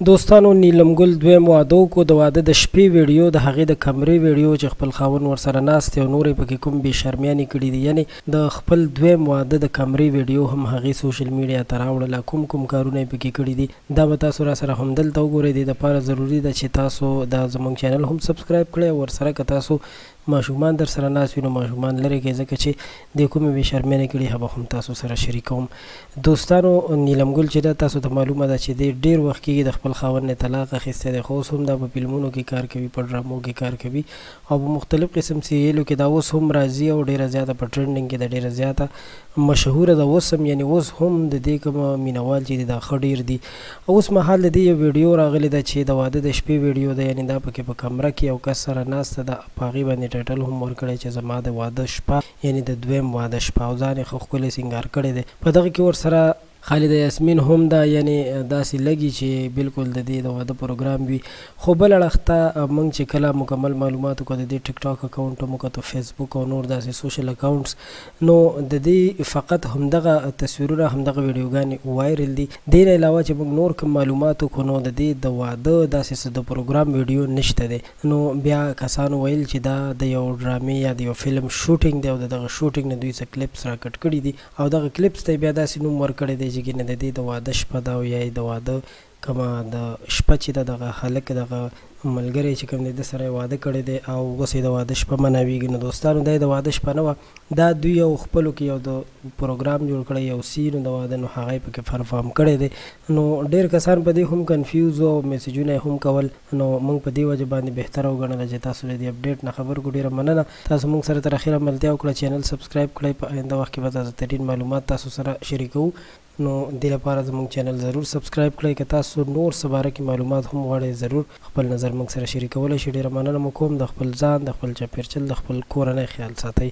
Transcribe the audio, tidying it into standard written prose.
دوستانو نیلم ګل دویم واده کو د واده د شپې ویډیو د هغې د کمرې ویډیو چې خپل خاوند ورسره ناست او نورې پکې کوم بې شرمیانې کړي دي، یعنې د خپل دویم واده د کمرې ویډیو هم هغې سوشل میډیا ته راوړله. کوم کارونه یې پکې کړي دي دا به تاسو را سره همدلته وګورئ. د دپاره ضروري ده چې تاسو دا زموږ چینل هم سبسکرایب کړئ او ورسره که تاسو ماشومان در سره ناست وي نو ماشومان لرې کړئ، ځکه چې د کومې بې شرمینې کړي هغه هم تاسو سره شریکوم. دوستانو نیلم ګل چې ده تاسو ته معلومه ده چې د ډېر وخت کېږي د خپل خاوند نه طلاق اخیستی دی، خو اوس هم دا په فلمونو کې کار کوي، په ډرامو کې کار کوي او په مختلف قسم سیریلو کې دا اوس هم راځي او ډېره زیاته په ټرینډینګ کې ده، ډېره زیاته مشهوره ده اوس هم، یعنې اوس هم د دې کومه مینوال چې دي دا ښه ډېر دي. اوس مهال د دې یو ویډیو راغلی ده چې د واده د شپې ویډیو ده، یعنې دا پکې په کمره کې یو کس سره ناسته ده، په هغې باندې ټایټل هم ورکړی چې زما د واده شپه، یعنې د دویم واده شپه، او ځان یې ښه ښکلی سینګار کړی دی. په دغه کې ورسره خالده یاسمین هم ده، یعنې داسې لګي چې بالکل د دې د واده پروګرام وي. خو بل اړخ ته موږ چې کله مکمل معلومات وکړو د دې ټیک ټاک اکاونټ هم وکړو، فیسبوک او نور داسې سوشل اکاونټس، نو د دې فقط همدغه تصویرونه همدغه ویډیوګانې وایرل دي. دې نه علاوه چې موږ نور کوم معلومات وکړو نو د دې د واده داسې څه د پروګرام ویډیو نشته دی. نو بیا کسانو ویل چې دا د یو ډرامې یا د یو فلم شوټینګ دی او د دغه شوټینګ نه دوی څه کلیپس را کټ کړي دي او دغه کلیپس ته بیا داسې نوم ورکړی دی چې د دې د واده شپه ده او یا یې د واده کومه د شپه چې ده دغه هلک دغه ملګری چې کوم دی د سره یې واده کړی دی او اوس یې د واده شپه مناویږي. نو دوستانو دا یې د واده شپه نه وه، دا دوی یو خپلو کې یو د پروګرام جوړ کړی، یو سین د واده، نو هغه یې پکې پرفارم کړی دی. نو ډېر کسان په دې هم کنفیوز او میسیجونه یې هم کول، نو موږ په دې وجه باندې بهتره وګڼله چې تاسو له دې اپډیټ نه خبر کړو. ډېره مننه تاسو موږ سره تر اخره ملتیا وکړه، چینل سبسکرایب کړئ. په آینده وخت کې به تاسو ترین معلومات تاسو سره شریکوو، نو دې لپاره زموږ چینل ضرور سبسکرایب کړئ. که تاسو نور څه باره کې معلومات هم غواړئ ضرور خپل نظر موږ سره شریکولی شئ. ډېره مننه مو کوم. د خپل ځان، د خپل چاپېرچل، د خپل کورنۍ خیال ساتئ.